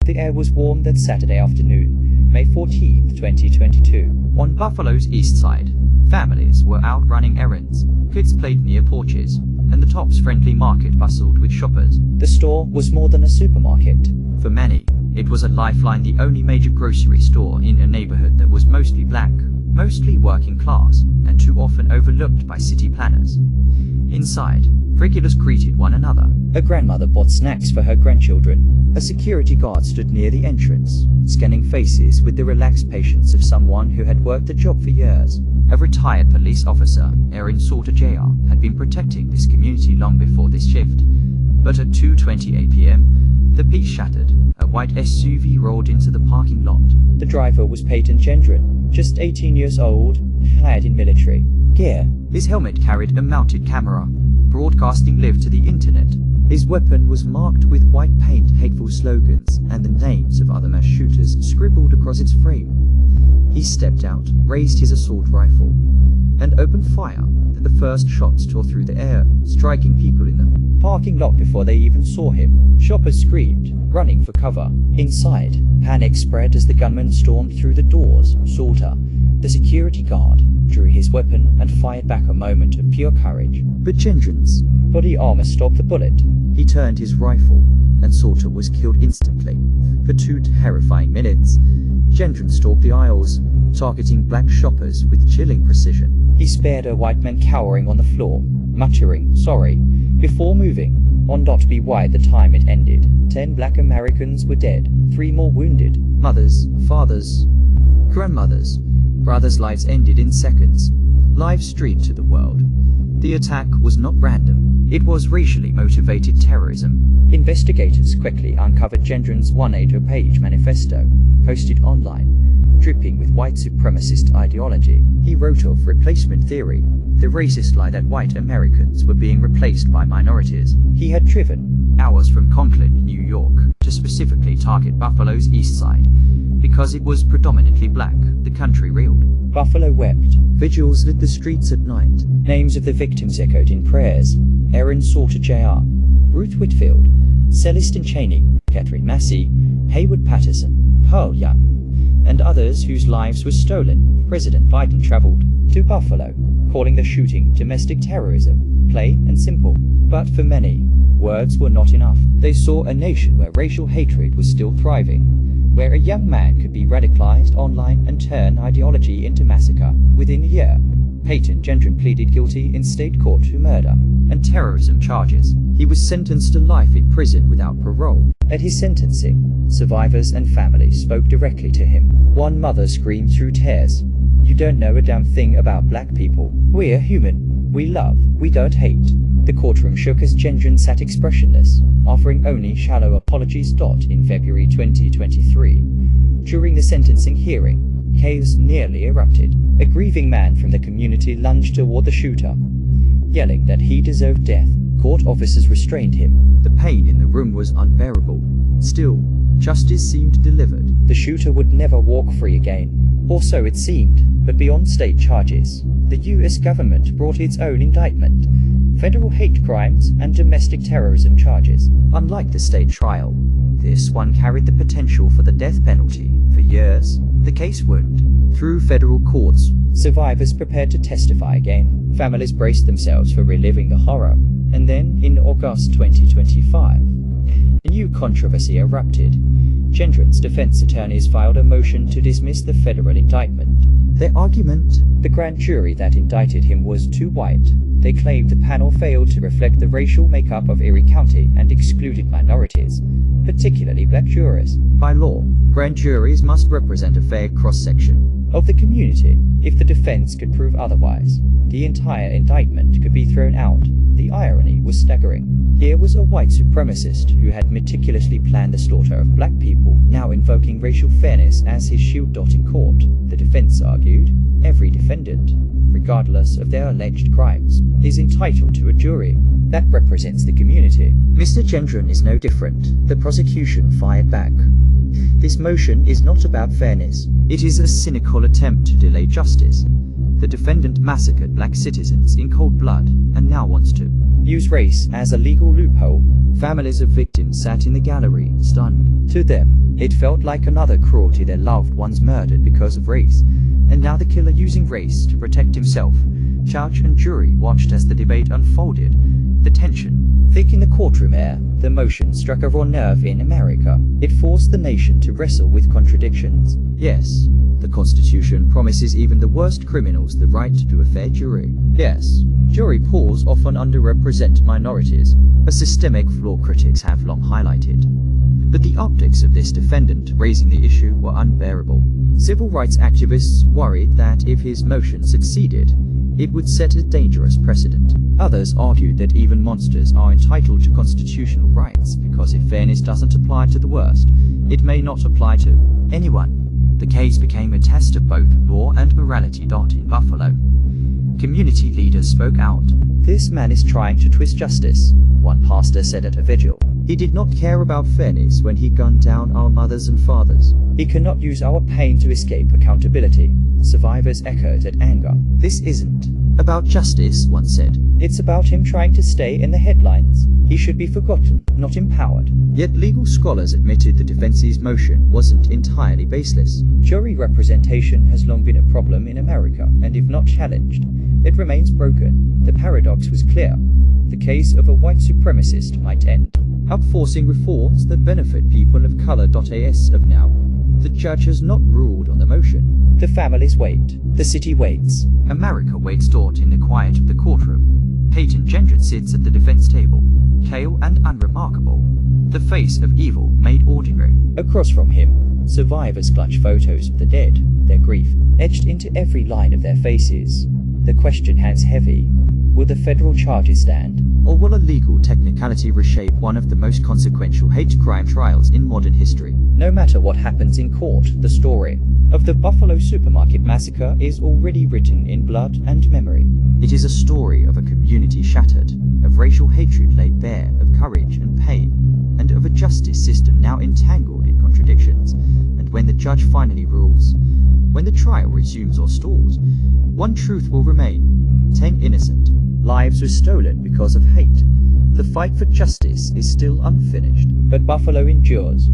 The air was warm that Saturday afternoon, May 14, 2022. On Buffalo's east side, families were out running errands, kids played near porches, and the Tops Friendly Market bustled with shoppers. The store was more than a supermarket. For many, it was a lifeline, the only major grocery store in a neighborhood that was mostly black, mostly working class, and too often overlooked by city planners. Inside, regulars greeted one another. A grandmother bought snacks for her grandchildren. A security guard stood near the entrance, scanning faces with the relaxed patience of someone who had worked the job for years. A retired police officer, Aaron Salter Jr., had been protecting this community long before this shift. But at 2:28 p.m., the peace shattered. A white SUV rolled into the parking lot. The driver was Payton Gendron, just 18 years old, clad in military gear. His helmet carried a mounted camera, broadcasting live to the internet. His weapon was marked with white paint, hateful slogans, and the names of other mass shooters scribbled across its frame. He stepped out, raised his assault rifle, and opened fire. The first shots tore through the air, striking people in the parking lot before they even saw him. Shoppers screamed, running for cover. Inside, panic spread as the gunman stormed through the doors. Salter, the security guard, drew his weapon and fired back, a moment of pure courage. But Gendron's body armor stopped the bullet. He turned his rifle, and Salter was killed instantly. For 2 terrifying minutes, Gendron stalked the aisles, targeting black shoppers with chilling precision. He spared a white man cowering on the floor, muttering, "Sorry," before moving on. By the time it ended, 10 black Americans were dead, 3 more wounded. Mothers, fathers, grandmothers, brothers' lives ended in seconds. Live streamed to the world. The attack was not random. It was racially motivated terrorism. Investigators quickly uncovered Gendron's 180-page manifesto, posted online, dripping with white supremacist ideology. He wrote of replacement theory, the racist lie that white Americans were being replaced by minorities. He had driven hours from Conklin, New York, to specifically target Buffalo's east side. Because it was predominantly black, the country reeled. Buffalo wept. Vigils lit the streets at night. Names of the victims echoed in prayers. Aaron Salter Jr., Ruth Whitfield, Celestine Cheney, Catherine Massey, Hayward Patterson, Pearl Young, and others whose lives were stolen. President Biden traveled to Buffalo, calling the shooting domestic terrorism, plain and simple. But for many, words were not enough. They saw a nation where racial hatred was still thriving, where a young man could be radicalized online and turn ideology into massacre. Within a year, Payton Gendron pleaded guilty in state court to murder and terrorism charges. He was sentenced to life in prison without parole. At his sentencing, survivors and families spoke directly to him. One mother screamed through tears, "You don't know a damn thing about black people. We're human. We love. We don't hate." The courtroom shook as Gendron sat expressionless, offering only shallow apologies. In February 2023, during the sentencing hearing, chaos nearly erupted. A grieving man from the community lunged toward the shooter, yelling that he deserved death. Court officers restrained him. The pain in the room was unbearable. Still, justice seemed delivered. The shooter would never walk free again. Or so it seemed, but beyond state charges, the US government brought its own indictment. Federal hate crimes and domestic terrorism charges. Unlike the state trial, this one carried the potential for the death penalty. For years, the case wound through federal courts. Survivors prepared to testify again. Families braced themselves for reliving the horror. And then, in August 2025, a new controversy erupted. Gendron's defense attorneys filed a motion to dismiss the federal indictment. Their argument: the grand jury that indicted him was too white. They claimed the panel failed to reflect the racial makeup of Erie County and excluded minorities, particularly black jurors. By law, grand juries must represent a fair cross-section of the community. If the defense could prove otherwise, the entire indictment could be thrown out. The irony was staggering. Here was a white supremacist who had meticulously planned the slaughter of black people, now invoking racial fairness as his shield. In court, the defense argued, every defendant, regardless of their alleged crimes, is entitled to a jury that represents the community. Mr. Gendron is no different. The prosecution fired back. This motion is not about fairness. It is a cynical attempt to delay justice. The defendant massacred black citizens in cold blood and now wants to use race as a legal loophole. Families of victims sat in the gallery, stunned. To them, it felt like another cruelty, their loved ones murdered because of race, and now the killer using race to protect himself. Judge and jury watched as the debate unfolded. The tension thick in the courtroom air. The motion struck a raw nerve in America. It forced the nation to wrestle with contradictions. Yes, the Constitution promises even the worst criminals the right to a fair jury. Yes, jury pools often underrepresent minorities, a systemic flaw critics have long highlighted. But the optics of this defendant raising the issue were unbearable. Civil rights activists worried that if his motion succeeded, it would set a dangerous precedent. Others argued that even monsters are entitled to constitutional rights because if fairness doesn't apply to the worst, it may not apply to anyone. The case became a test of both law and morality. In Buffalo, community leaders spoke out. "This man is trying to twist justice," one pastor said at a vigil. "He did not care about fairness when he gunned down our mothers and fathers. He cannot use our pain to escape accountability." Survivors echoed at anger. "This isn't about justice," one said. "It's about him trying to stay in the headlines. He should be forgotten, not empowered." Yet legal scholars admitted the defense's motion wasn't entirely baseless. Jury representation has long been a problem in America, and if not challenged, it remains broken. The paradox was clear. The case of a white supremacist might end up forcing reforms that benefit people of color. As of now, the judge has not ruled on the motion. The families wait. The city waits. America waits. In the quiet of the courtroom, Payton Gendron sits at the defense table, pale and unremarkable, the face of evil made ordinary. Across from him, survivors clutch photos of the dead, their grief etched into every line of their faces. The question hangs heavy. Will the federal charges stand, or will a legal technicality reshape one of the most consequential hate crime trials in modern history? No matter what happens in court, the story of the Buffalo supermarket massacre is already written in blood and memory. It is a story of a community shattered, of racial hatred laid bare, of courage and pain, and of a justice system now entangled in contradictions. And when the judge finally rules, when the trial resumes or stalls, one truth will remain: 10 innocent lives were stolen because of hate. The fight for justice is still unfinished, but Buffalo endures.